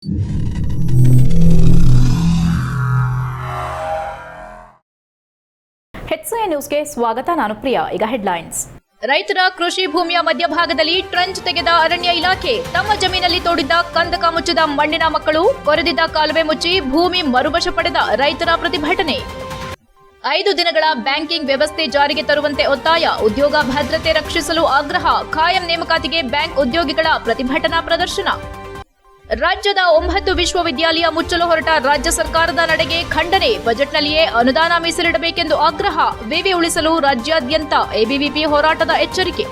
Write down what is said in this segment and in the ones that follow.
HCI ನ್ಯೂಸ್ಗೆ ಸ್ವಾಗತ. ನಾನು ಪ್ರಿಯಾ. ಈಗ ಹೆಡ್ಲೈನ್ಸ್. ರೈತರ ಕೃಷಿ ಭೂಮಿಯ ಮಧ್ಯಭಾಗದಲ್ಲಿ ಟ್ರಂಚ್ ತೆಗೆದ ಅರಣ್ಯ ಇಲಾಖೆ. ತಮ್ಮ ಜಮೀನಲ್ಲಿ ತೋಡಿದ್ದ ಕಂದಕ ಮುಚ್ಚಿದ ಮಣ್ಣಿನ ಮಕ್ಕಳು, ಕೊರೆದಿದ್ದ ಕಾಲುವೆ ಮುಚ್ಚಿ ಭೂಮಿ ಮರುವಶ ಪಡೆದ ರೈತರ ಪ್ರತಿಭಟನೆ. 5 ದಿನಗಳ ಬ್ಯಾಂಕಿಂಗ್ ವ್ಯವಸ್ಥೆ ಜಾರಿಗೆ ತರುವಂತೆ ಒತ್ತಾಯ. ಉದ್ಯೋಗ ಭದ್ರತೆ ರಕ್ಷಿಸಲು ಆಗ್ರಹ. ಖಾಯಂ ನೇಮಕಾತಿಗೆ ಬ್ಯಾಂಕ್ ಉದ್ಯೋಗಿಗಳ ಪ್ರತಿಭಟನಾ ಪ್ರದರ್ಶನ. ರಾಜ್ಯದ 9 ವಿಶ್ವವಿದ್ಯಾಲಯ ಮುಚ್ಚಲು ಹೊರಟ ರಾಜ್ಯ ಸರ್ಕಾರದ ನಡೆಗೆ ಖಂಡನೆ. ಬಜೆಟ್ನಲ್ಲಿಯೇ ಅನುದಾನ ಮೀಸಲಿಡಬೇಕೆಂದು ಆಗ್ರಹ. ವಿವಿ ಉಳಿಸಲು ರಾಜ್ಯಾದ್ಯಂತ ಎಬಿವಿಪಿ ಹೋರಾಟದ ಎಚ್ಚರಿಕೆ.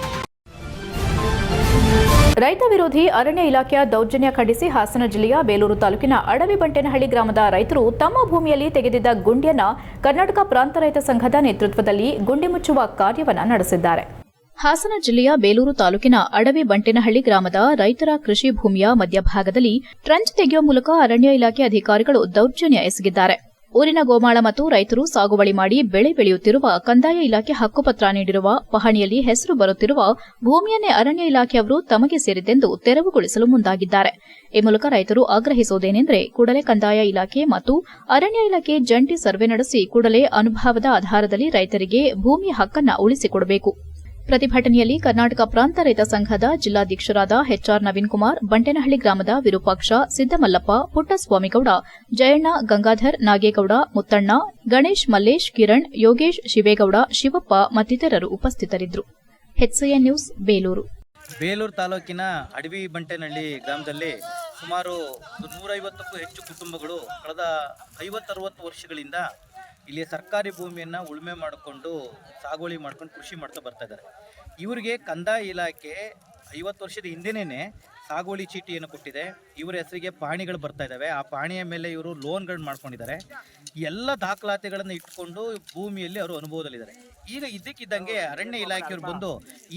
ರೈತ ವಿರೋಧಿ ಅರಣ್ಯ ಇಲಾಖೆಯ ದೌರ್ಜನ್ಯ ಖಂಡಿಸಿ ಹಾಸನ ಜಿಲ್ಲೆಯ ಬೇಲೂರು ತಾಲೂಕಿನ ಅಡವಿ ಬಂಟೇನಹಳ್ಳಿ ಗ್ರಾಮದ ರೈತರು ತಮ್ಮ ಭೂಮಿಯಲ್ಲಿ ತೆಗೆದಿದ್ದ ಗುಂಡಿಯನ್ನ ಕರ್ನಾಟಕ ಪ್ರಾಂತ ರೈತ ಸಂಘದ ನೇತೃತ್ವದಲ್ಲಿ ಗುಂಡಿ ಮುಚ್ಚುವ ಕಾರ್ಯವನ್ನು ನಡೆಸಿದ್ದಾರೆ. ಹಾಸನ ಜಿಲ್ಲೆಯ ಬೇಲೂರು ತಾಲೂಕಿನ ಅಡವಿ ಬಂಟೇನಹಳ್ಳಿ ಗ್ರಾಮದ ರೈತರ ಕೃಷಿ ಭೂಮಿಯ ಮಧ್ಯಭಾಗದಲ್ಲಿ ಟ್ರಂಚ್ ತೆಗೆಯುವ ಮೂಲಕ ಅರಣ್ಯ ಇಲಾಖೆ ಅಧಿಕಾರಿಗಳು ದೌರ್ಜನ್ಯ ಎಸಗಿದ್ದಾರೆ. ಊರಿನ ಗೋಮಾಳ ಮತ್ತು ರೈತರು ಸಾಗುವಳಿ ಮಾಡಿ ಬೆಳೆ ಬೆಳೆಯುತ್ತಿರುವ, ಕಂದಾಯ ಇಲಾಖೆ ಹಕ್ಕುಪತ್ರ ನೀಡಿರುವ, ಪಹಣಿಯಲ್ಲಿ ಹೆಸರು ಬರುತ್ತಿರುವ ಭೂಮಿಯನ್ನೇ ಅರಣ್ಯ ಇಲಾಖೆಯವರು ತಮಗೆ ಸೇರಿದ್ದೆಂದು ತೆರವುಗೊಳಿಸಲು ಮುಂದಾಗಿದ್ದಾರೆ. ಈ ಮೂಲಕ ರೈತರು ಆಗ್ರಹಿಸುವುದೇನೆಂದರೆ ಕೂಡಲೇ ಕಂದಾಯ ಇಲಾಖೆ ಮತ್ತು ಅರಣ್ಯ ಇಲಾಖೆ ಜಂಟಿ ಸರ್ವೆ ನಡೆಸಿ ಕೂಡಲೇ ಅನುಭವದ ಆಧಾರದಲ್ಲಿ ರೈತರಿಗೆ ಭೂಮಿಯ ಹಕ್ಕನ್ನು ಉಳಿಸಿಕೊಡಬೇಕು. ಪ್ರತಿಭಟನೆಯಲ್ಲಿ ಕರ್ನಾಟಕ ಪ್ರಾಂತ ರೈತ ಸಂಘದ ಜಿಲ್ಲಾಧ್ಯಕ್ಷರಾದ ಎಚ್ಆರ್ ನವೀನ್ ಕುಮಾರ್, ಬಂಟೇನಹಳ್ಳಿ ಗ್ರಾಮದ ವಿರೂಪಾಕ್ಷ, ಸಿದ್ದಮಲ್ಲಪ್ಪ, ಪುಟ್ಟಸ್ವಾಮಿಗೌಡ, ಜಯಣ್ಣ, ಗಂಗಾಧರ್, ನಾಗೇಗೌಡ, ಮುತ್ತಣ್ಣ, ಗಣೇಶ್, ಮಲ್ಲೇಶ್, ಕಿರಣ್, ಯೋಗೇಶ್, ಶಿವೇಗೌಡ, ಶಿವಪ್ಪ ಮತ್ತಿತರರು ಉಪಸ್ಥಿತರಿದ್ದರು. HCI news, Belur. ಬೇಲೂರು ತಾಲೂಕಿನ ಅಡವಿ ಬಂಟೇನಹಳ್ಳಿ ಗ್ರಾಮದಲ್ಲಿ ಸುಮಾರು 150ಕ್ಕೂ ಹೆಚ್ಚು ಕುಟುಂಬಗಳು ಕಳೆದ 50-60 ವರ್ಷಗಳಿಂದ ಇಲ್ಲಿ ಸರ್ಕಾರಿ ಭೂಮಿಯನ್ನು ಉಳುಮೆ ಮಾಡಿಕೊಂಡು ಸಾಗುವಳಿ ಮಾಡ್ಕೊಂಡು ಕೃಷಿ ಮಾಡ್ತಾ ಬರ್ತಾ ಇದ್ದಾರೆ. ಇವರಿಗೆ ಕಂದಾಯ ಇಲಾಖೆ 50 ವರ್ಷದ ಹಿಂದೆನೇ ಸಾಗುವಳಿ ಚೀಟಿಯನ್ನು ಕೊಟ್ಟಿದೆ. ಇವರ ಹೆಸರಿಗೆ ಪಹಣಿಗಳು ಬರ್ತಾ ಇದ್ದಾವೆ. ಆ ಪಹಣಿಯ ಮೇಲೆ ಇವರು ಲೋನ್ಗಳನ್ನ ಮಾಡ್ಕೊಂಡಿದ್ದಾರೆ. ಎಲ್ಲ ದಾಖಲಾತಿಗಳನ್ನು ಇಟ್ಕೊಂಡು ಭೂಮಿಯಲ್ಲಿ ಅವರು ಅನುಭವದಲ್ಲಿದ್ದಾರೆ. ಈಗ ಇದ್ದಕ್ಕಿದ್ದಂಗೆ ಅರಣ್ಯ ಇಲಾಖೆಯವರು ಬಂದು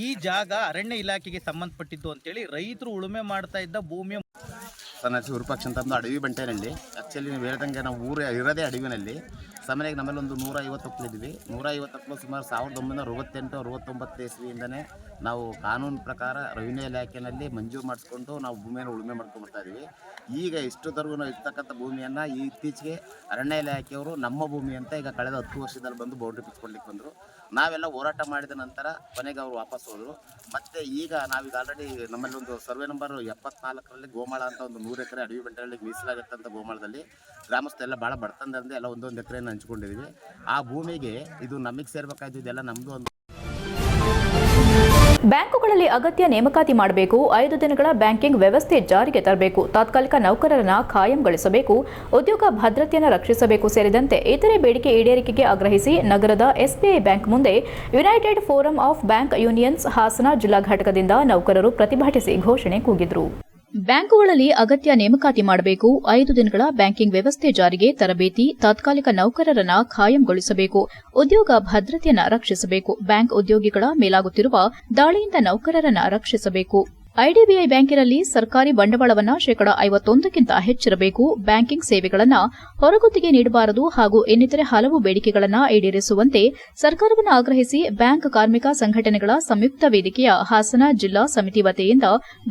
ಈ ಜಾಗ ಅರಣ್ಯ ಇಲಾಖೆಗೆ ಸಂಬಂಧಪಟ್ಟಿದ್ದು ಅಂತೇಳಿ ರೈತರು ಉಳುಮೆ ಮಾಡ್ತಾ ಇದ್ದ ಭೂಮಿಯ ನನ್ನ ಹೆಸರು ವಿರೂಪಾಕ್ಷ ಅಂತ ಅಡವಿ ಬಂಟೇನಹಳ್ಳಿ. ಆ್ಯಕ್ಚುಲಿ ನೀವು ಹೇಳ್ದಂಗೆ ನಾವು ಊರೇ ಇರೋದೇ ಅಡವಿನಲ್ಲಿ. ಸಾಮಾನ್ಯವಾಗಿ ನಮ್ಮಲ್ಲಿ ಒಂದು 150 ಒಕ್ಕಲಿದ್ದೀವಿ. 150 ಒಕ್ಕಲು ಸುಮಾರು 1968-69 ಇಸ್ವಿಯಿಂದನೇ ನಾವು ಕಾನೂನು ಪ್ರಕಾರ ರೆವಿನ್ಯೂ ಇಲಾಖೆಯಲ್ಲಿ ಮಂಜೂರು ಮಾಡಿಸ್ಕೊಂಡು ನಾವು ಭೂಮಿಯನ್ನು ಉಳುಮೆ ಮಾಡ್ಕೊಂಡ್ಬರ್ತಾ ಇದ್ದೀವಿ. ಈಗ ಇಷ್ಟೊತ್ತರೆಗೂ ನಾವು ಇರ್ತಕ್ಕಂಥ ಭೂಮಿಯನ್ನು ಇತ್ತೀಚೆಗೆ ಅರಣ್ಯ ಇಲಾಖೆಯವರು ನಮ್ಮ ಭೂಮಿ ಅಂತ ಈಗ ಕಳೆದ 10 ವರ್ಷದಲ್ಲಿ ಬಂದು ಬೌಂಡ್ರಿ ಬಿಚ್ಕೊಳ್ಲಿಕ್ಕೆ ಬಂದರು. ನಾವೆಲ್ಲ ಹೋರಾಟ ಮಾಡಿದ ನಂತರ ಕೊನೆಗೆ ಅವರು ವಾಪಸ್ ಹೋದರು. ಮತ್ತು ಈಗ ನಾವೀಗ ಆಲ್ರೆಡಿ ನಮ್ಮಲ್ಲಿ ಒಂದು ಸರ್ವೆ ನಂಬರ್ 74ರಲ್ಲಿ ಗೋಮಾಳ ಅಂತ ಒಂದು 100 ಎಕರೆ ಅಡವಿ ಬಂಟೇನಹಳ್ಳಿಗೆ ಮೀಸಲಾಗತ್ತಂತ ಗೋಮಾಳದಲ್ಲಿ ಗ್ರಾಮಸ್ಥರೆಲ್ಲ ಭಾಳ ಬಡತನದಿಂದ ಎಲ್ಲ ಒಂದೊಂದು ಎಕರೆಯನ್ನು ಹಂಚ್ಕೊಂಡಿದ್ದೀವಿ. ಆ ಭೂಮಿಗೆ ಇದು ನಮಗೆ ಸೇರ್ಬೇಕಾಯ್ತು, ಇದೆಲ್ಲ ನಮ್ಮದು. ಒಂದು ಬ್ಯಾಂಕುಗಳಲ್ಲಿ ಅಗತ್ಯ ನೇಮಕಾತಿ ಮಾಡಬೇಕು. 5 ದಿನಗಳ ಬ್ಯಾಂಕಿಂಗ್ ವ್ಯವಸ್ಥೆ ಜಾರಿಗೆ ತರಬೇಕು. ತಾತ್ಕಾಲಿಕ ನೌಕರರನ್ನು ಖಾಯಂಗೊಳಿಸಬೇಕು. ಉದ್ಯೋಗ ಭದ್ರತೆಯನ್ನು ರಕ್ಷಿಸಬೇಕು ಸೇರಿದಂತೆ ಇತರೆ ಬೇಡಿಕೆ ಈಡೇರಿಕೆಗೆ ಆಗ್ರಹಿಸಿ ನಗರದ SBI ಬ್ಯಾಂಕ್ ಮುಂದೆ United forum of bank unions Hassan ಜಿಲ್ಲಾ ಘಟಕದಿಂದ ನೌಕರರು ಪ್ರತಿಭಟಿಸಿ ಘೋಷಣೆ ಕೂಗಿದರು. ಬ್ಯಾಂಕುಗಳಲ್ಲಿ ಅಗತ್ಯ ನೇಮಕಾತಿ ಮಾಡಬೇಕು. 5 ದಿನಗಳ ಬ್ಯಾಂಕಿಂಗ್ ವ್ಯವಸ್ಥೆ ಜಾರಿಗೆ ತರಬೇತಿ. ತಾತ್ಕಾಲಿಕ ನೌಕರರನ್ನು ಖಾಯಂಗೊಳಿಸಬೇಕು. ಉದ್ಯೋಗ ಭದ್ರತೆಯನ್ನು ರಕ್ಷಿಸಬೇಕು. ಬ್ಯಾಂಕ್ ಉದ್ಯೋಗಿಗಳ ಮೇಲಾಗುತ್ತಿರುವ ದಾಳಿಯಿಂದ ನೌಕರರನ್ನು ರಕ್ಷಿಸಬೇಕು. ಐಡಿಬಿಐ ಬ್ಯಾಂಕಿನಲ್ಲಿ ಸರ್ಕಾರಿ ಬಂಡವಾಳವನ್ನು 51% ಹೆಚ್ಚಿರಬೇಕು. ಬ್ಯಾಂಕಿಂಗ್ ಸೇವೆಗಳನ್ನು ಹೊರಗುತ್ತಿಗೆ ನೀಡಬಾರದು ಹಾಗೂ ಇನ್ನಿತರೆ ಹಲವು ಬೇಡಿಕೆಗಳನ್ನು ಈಡೇರಿಸುವಂತೆ ಸರ್ಕಾರವನ್ನು ಆಗ್ರಹಿಸಿ ಬ್ಯಾಂಕ್ ಕಾರ್ಮಿಕ ಸಂಘಟನೆಗಳ ಸಂಯುಕ್ತ ವೇದಿಕೆಯ ಹಾಸನ ಜಿಲ್ಲಾ ಸಮಿತಿ ವತಿಯಿಂದ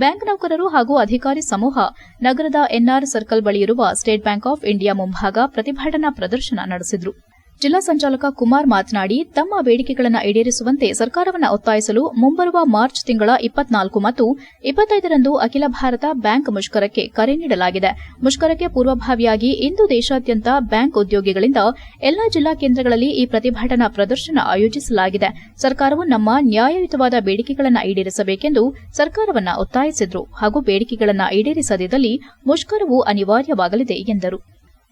ಬ್ಯಾಂಕ್ ನೌಕರರು ಹಾಗೂ ಅಧಿಕಾರಿ ಸಮೂಹ ನಗರದ NR ಸರ್ಕಲ್ ಬಳಿಯಿರುವ ಸ್ಟೇಟ್ ಬ್ಯಾಂಕ್ ಆಫ್ ಇಂಡಿಯಾ ಮುಂಭಾಗ ಪ್ರತಿಭಟನಾ ಪ್ರದರ್ಶನ ನಡೆಸಿದರು. ಜಿಲ್ಲಾ ಸಂಚಾಲಕ ಕುಮಾರ್ ಮಾತನಾಡಿ, ತಮ್ಮ ಬೇಡಿಕೆಗಳನ್ನು ಈಡೇರಿಸುವಂತೆ ಸರ್ಕಾರವನ್ನು ಒತ್ತಾಯಿಸಲು ಮುಂಬರುವ ಮಾರ್ಚ್ ತಿಂಗಳ 24 ಮತ್ತು 25ರಂದು ಅಖಿಲ ಭಾರತ ಬ್ಯಾಂಕ್ ಮುಷ್ಕರಕ್ಕೆ ಕರೆ ನೀಡಲಾಗಿದೆ. ಮುಷ್ಕರಕ್ಕೆ ಪೂರ್ವಭಾವಿಯಾಗಿ ಇಂದು ದೇಶಾದ್ಯಂತ ಬ್ಯಾಂಕ್ ಉದ್ಯೋಗಿಗಳಿಂದ ಎಲ್ಲಾ ಜಿಲ್ಲಾ ಕೇಂದ್ರಗಳಲ್ಲಿ ಈ ಪ್ರತಿಭಟನಾ ಪ್ರದರ್ಶನ ಆಯೋಜಿಸಲಾಗಿದೆ. ಸರ್ಕಾರವು ನಮ್ಮ ನ್ಯಾಯಯುತವಾದ ಬೇಡಿಕೆಗಳನ್ನು ಈಡೇರಿಸಬೇಕೆಂದು ಸರ್ಕಾರವನ್ನು ಒತ್ತಾಯಿಸಿದರು ಹಾಗೂ ಬೇಡಿಕೆಗಳನ್ನು ಈಡೇರಿಸದಿದ್ದಲ್ಲಿ ಮುಷ್ಕರವು ಅನಿವಾರ್ಯವಾಗಲಿದೆ ಎಂದರು.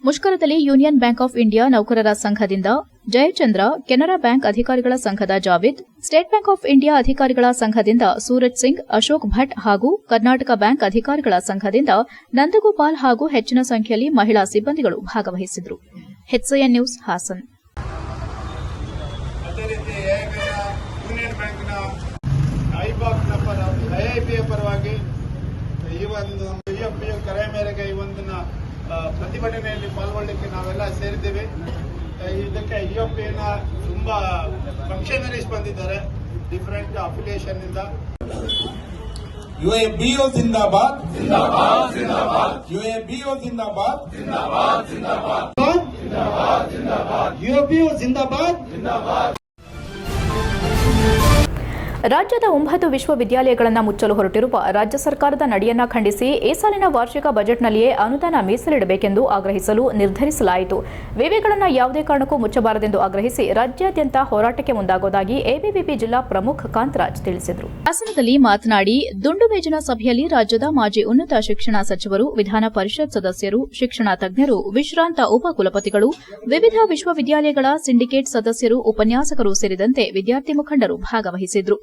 ಮುಷ್ಕರದಲ್ಲಿ ಯೂನಿಯನ್ ಬ್ಯಾಂಕ್ ಆಫ್ ಇಂಡಿಯಾ ನೌಕರರ ಸಂಘದಿಂದ ಜಯಚಂದ್ರ, ಕೆನರಾ ಬ್ಯಾಂಕ್ ಅಧಿಕಾರಿಗಳ ಸಂಘದ Javed, state bank of India ಅಧಿಕಾರಿಗಳ ಸಂಘದಿಂದ ಸೂರಜ್ ಸಿಂಗ್, ಅಶೋಕ್ ಭಟ್ ಹಾಗೂ ಕರ್ನಾಟಕ ಬ್ಯಾಂಕ್ ಅಧಿಕಾರಿಗಳ ಸಂಘದಿಂದ ನಂದಗೋಪಾಲ್ ಹಾಗೂ ಹೆಚ್ಚಿನ ಸಂಖ್ಯೆಯಲ್ಲಿ ಮಹಿಳಾ ಸಿಬ್ಬಂದಿಗಳು ಭಾಗವಹಿಸಿದರು. HCI news, Hassan. ಕರೆ ಮೇರೆಗೆ ಈ ಒಂದನ್ನ ಪ್ರತಿಭಟನೆಯಲ್ಲಿ ಪಾಲ್ಗೊಳ್ಳಲಿಕ್ಕೆ ನಾವೆಲ್ಲ ಸೇರಿದ್ದೇವೆ. ಇದಕ್ಕೆ IOPನ ತುಂಬಾ ಫಂಕ್ಷನರೀಸ್ ಬಂದಿದ್ದಾರೆ ಡಿಫರೆಂಟ್ ಅಫಿಲಿಯೇಷನ್ ಇಂದ. UABO जिंदाबाद जिंदाबाद जिंदाबाद UABO जिंदाबाद जिंदाबाद जिंदाबाद जिंदाबाद जिंदाबाद UABO जिंदाबाद जिंदाबाद ರಾಜ್ಯದ 9 ವಿಶ್ವವಿದ್ಯಾಲಯಗಳನ್ನು ಮುಚ್ಚಲು ಹೊರಟಿರುವ ರಾಜ್ಯ ಸರ್ಕಾರದ ನಡೆಯನ್ನ ಖಂಡಿಸಿ ಈ ಸಾಲಿನ ವಾರ್ಷಿಕ ಬಜೆಟ್ನಲ್ಲಿಯೇ ಅನುದಾನ ಮೀಸಲಿಡಬೇಕೆಂದು ಆಗ್ರಹಿಸಲು ನಿರ್ಧರಿಸಲಾಯಿತು. ವಿವಿಗಳನ್ನು ಯಾವುದೇ ಕಾರಣಕ್ಕೂ ಮುಚ್ಚಬಾರದೆಂದು ಆಗ್ರಹಿಸಿ ರಾಜ್ಯಾದ್ಯಂತ ಹೋರಾಟಕ್ಕೆ ಮುಂದಾಗುವುದಾಗಿ ಎಬಿವಿಪಿ ಜಿಲ್ಲಾ ಪ್ರಮುಖ ಕಾಂತರಾಜ್ ತಿಳಿಸಿದರು. ಹಾಸನದಲ್ಲಿ ಮಾತನಾಡಿ ದುಂಡು ಮೇಜಿನ ಸಭೆಯಲ್ಲಿ ರಾಜ್ಯದ ಮಾಜಿ ಉನ್ನತ ಶಿಕ್ಷಣ ಸಚಿವರು, ವಿಧಾನ ಪರಿಷತ್ ಸದಸ್ಯರು, ಶಿಕ್ಷಣ ತಜ್ಞರು, ವಿಶ್ರಾಂತ ಉಪಕುಲಪತಿಗಳು, ವಿವಿಧ ವಿಶ್ವವಿದ್ಯಾಲಯಗಳ ಸಿಂಡಿಕೇಟ್ ಸದಸ್ಯರು, ಉಪನ್ಯಾಸಕರು ಸೇರಿದಂತೆ ವಿದ್ಯಾರ್ಥಿ ಮುಖಂಡರು ಭಾಗವಹಿಸಿದ್ರು.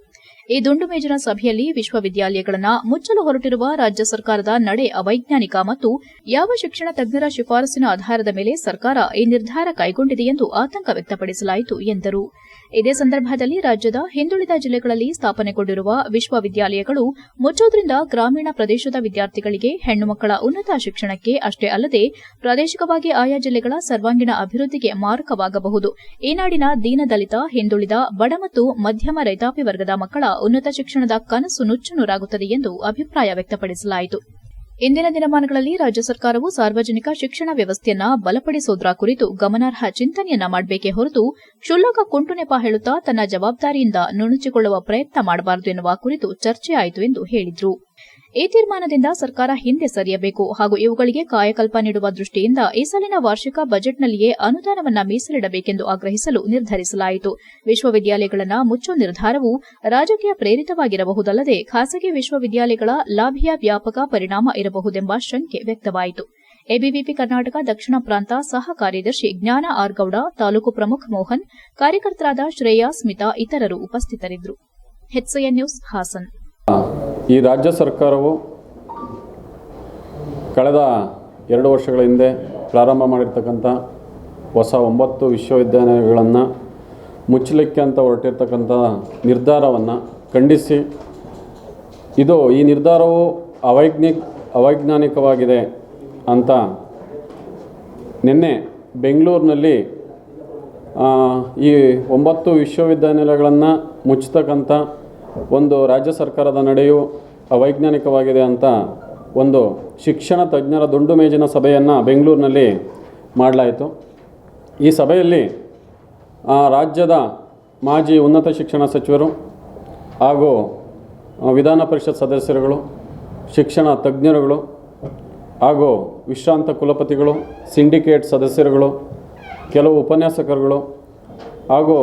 ಈ ದುಂಡು ಮೇಜಿನ ಸಭೆಯಲ್ಲಿ ವಿಶ್ವವಿದ್ಯಾಲಯಗಳನ್ನು ಮುಚ್ಚಲು ಹೊರಟಿರುವ ರಾಜ್ಯ ಸರ್ಕಾರದ ನಡೆ ಅವೈಜ್ಞಾನಿಕ ಮತ್ತು ಯಾವ ಶಿಕ್ಷಣ ತಜ್ಞರ ಶಿಫಾರಸಿನ ಆಧಾರದ ಮೇಲೆ ಸರ್ಕಾರ ಈ ನಿರ್ಧಾರ ಕೈಗೊಂಡಿದೆ ಎಂದು ಆತಂಕ ವ್ಯಕ್ತಪಡಿಸಲಾಯಿತು ಎಂದರು. ಇದೇ ಸಂದರ್ಭದಲ್ಲಿ ರಾಜ್ಯದ ಹಿಂದುಳಿದ ಜಿಲ್ಲೆಗಳಲ್ಲಿ ಸ್ಥಾಪನೆಗೊಂಡಿರುವ ವಿಶ್ವವಿದ್ಯಾಲಯಗಳು ಮುಚ್ಚೋದ್ರಿಂದ ಗ್ರಾಮೀಣ ಪ್ರದೇಶದ ವಿದ್ಯಾರ್ಥಿಗಳಿಗೆ, ಹೆಣ್ಣು ಮಕ್ಕಳ ಉನ್ನತ ಶಿಕ್ಷಣಕ್ಕೆ ಅಷ್ಟೇ ಅಲ್ಲದೆ ಪ್ರಾದೇಶಿಕವಾಗಿ ಆಯಾ ಜಿಲ್ಲೆಗಳ ಸರ್ವಾಂಗೀಣ ಅಭಿವೃದ್ಧಿಗೆ ಮಾರಕವಾಗಬಹುದು. ಈ ನಾಡಿನ ದೀನದಲಿತ, ಹಿಂದುಳಿದ, ಬಡ ಮತ್ತು ಮಧ್ಯಮ ರೈತಾಪಿ ವರ್ಗದ ಮಕ್ಕಳ ಉನ್ನತ ಶಿಕ್ಷಣದ ಕನಸು ನುಚ್ಚುನೂರಾಗುತ್ತದೆ ಎಂದು ಅಭಿಪ್ರಾಯ ವ್ಯಕ್ತಪಡಿಸಲಾಯಿತು. ಇಂದಿನ ದಿನಮಾನಗಳಲ್ಲಿ ರಾಜ್ಯ ಸರ್ಕಾರವು ಸಾರ್ವಜನಿಕ ಶಿಕ್ಷಣ ವ್ಯವಸ್ಥೆಯನ್ನ ಬಲಪಡಿಸುವುದರ ಕುರಿತು ಗಮನಾರ್ಹ ಚಿಂತನೆಯನ್ನ ಮಾಡಬೇಕೇ ಹೊರತು ಕ್ಷುಲ್ಲಕ ಕುಂಟು ನೆಪ ಹೇಳುತ್ತಾ ತನ್ನ ಜವಾಬ್ದಾರಿಯಿಂದ ನುಣುಚಿಕೊಳ್ಳುವ ಪ್ರಯತ್ನ ಮಾಡಬಾರದು ಎನ್ನುವ ಕುರಿತು ಚರ್ಚೆಯಾಯಿತು ಎಂದು ಹೇಳಿದರು. ಈ ತೀರ್ಮಾನದಿಂದ ಸರ್ಕಾರ ಹಿಂದೆ ಸರಿಯಬೇಕು ಹಾಗೂ ಇವುಗಳಿಗೆ ಕಾಯಕಲ್ಪ ನೀಡುವ ದೃಷ್ಟಿಯಿಂದ ಈ ಸಾಲಿನ ವಾರ್ಷಿಕ ಬಜೆಟ್ನಲ್ಲಿಯೇ ಅನುದಾನವನ್ನು ಮೀಸಲಿಡಬೇಕೆಂದು ಆಗ್ರಹಿಸಲು ನಿರ್ಧರಿಸಲಾಯಿತು. ವಿಶ್ವವಿದ್ಯಾಲಯಗಳನ್ನು ಮುಚ್ಚುವ ನಿರ್ಧಾರವು ರಾಜಕೀಯ ಪ್ರೇರಿತವಾಗಿರಬಹುದಲ್ಲದೆ ಖಾಸಗಿ ವಿಶ್ವವಿದ್ಯಾಲಯಗಳ ಲಾಭಿಯ ವ್ಯಾಪಕ ಪರಿಣಾಮ ಇರಬಹುದೆಂಬ ಶಂಕೆ ವ್ಯಕ್ತವಾಯಿತು. ಎಬಿವಿಪಿ ಕರ್ನಾಟಕ ದಕ್ಷಿಣ ಪ್ರಾಂತ ಸಹ ಕಾರ್ಯದರ್ಶಿ ಜ್ಞಾನ ಆರ್ ಗೌಡ, ತಾಲೂಕು ಪ್ರಮುಖ ಮೋಹನ್, ಕಾರ್ಯಕರ್ತರಾದ ಶ್ರೇಯಾ, ಸ್ಮಿತಾ ಇತರರು ಉಪಸ್ಥಿತರಿದ್ದರು. HCN news, Hassan. ಈ ರಾಜ್ಯ ಸರ್ಕಾರವು ಕಳೆದ 2 ವರ್ಷಗಳ ಹಿಂದೆ ಪ್ರಾರಂಭ ಮಾಡಿರ್ತಕ್ಕಂಥ ಹೊಸ 9 ವಿಶ್ವವಿದ್ಯಾಲಯಗಳನ್ನು ಮುಚ್ಚಲಿಕ್ಕೆ ಅಂತ ಹೊರಟಿರ್ತಕ್ಕಂಥ ನಿರ್ಧಾರವನ್ನು ಖಂಡಿಸಿ ಈ ನಿರ್ಧಾರವು ಅವೈಜ್ಞಾನಿಕವಾಗಿದೆ ಅಂತ ನಿನ್ನೆ ಬೆಂಗಳೂರಿನಲ್ಲಿ ಈ 9 ವಿಶ್ವವಿದ್ಯಾನಿಲಯಗಳನ್ನು ಮುಚ್ಚತಕ್ಕಂಥ ಒಂದು ರಾಜ್ಯ ಸರ್ಕಾರದ ನಡೆಯು ಅವೈಜ್ಞಾನಿಕವಾಗಿದೆ ಅಂತ ಒಂದು ಶಿಕ್ಷಣ ತಜ್ಞರ ದುಂಡು ಮೇಜಿನ ಸಭೆಯನ್ನು ಬೆಂಗಳೂರಿನಲ್ಲಿ ಮಾಡಲಾಯಿತು. ಈ ಸಭೆಯಲ್ಲಿ ರಾಜ್ಯದ ಮಾಜಿ ಉನ್ನತ ಶಿಕ್ಷಣ ಸಚಿವರು ಹಾಗೂ ವಿಧಾನ ಪರಿಷತ್ ಸದಸ್ಯರುಗಳು, ಶಿಕ್ಷಣ ತಜ್ಞರುಗಳು ಹಾಗೂ ವಿಶ್ರಾಂತ ಕುಲಪತಿಗಳು, ಸಿಂಡಿಕೇಟ್ ಸದಸ್ಯರುಗಳು, ಕೆಲವು ಉಪನ್ಯಾಸಕರುಗಳು ಹಾಗೂ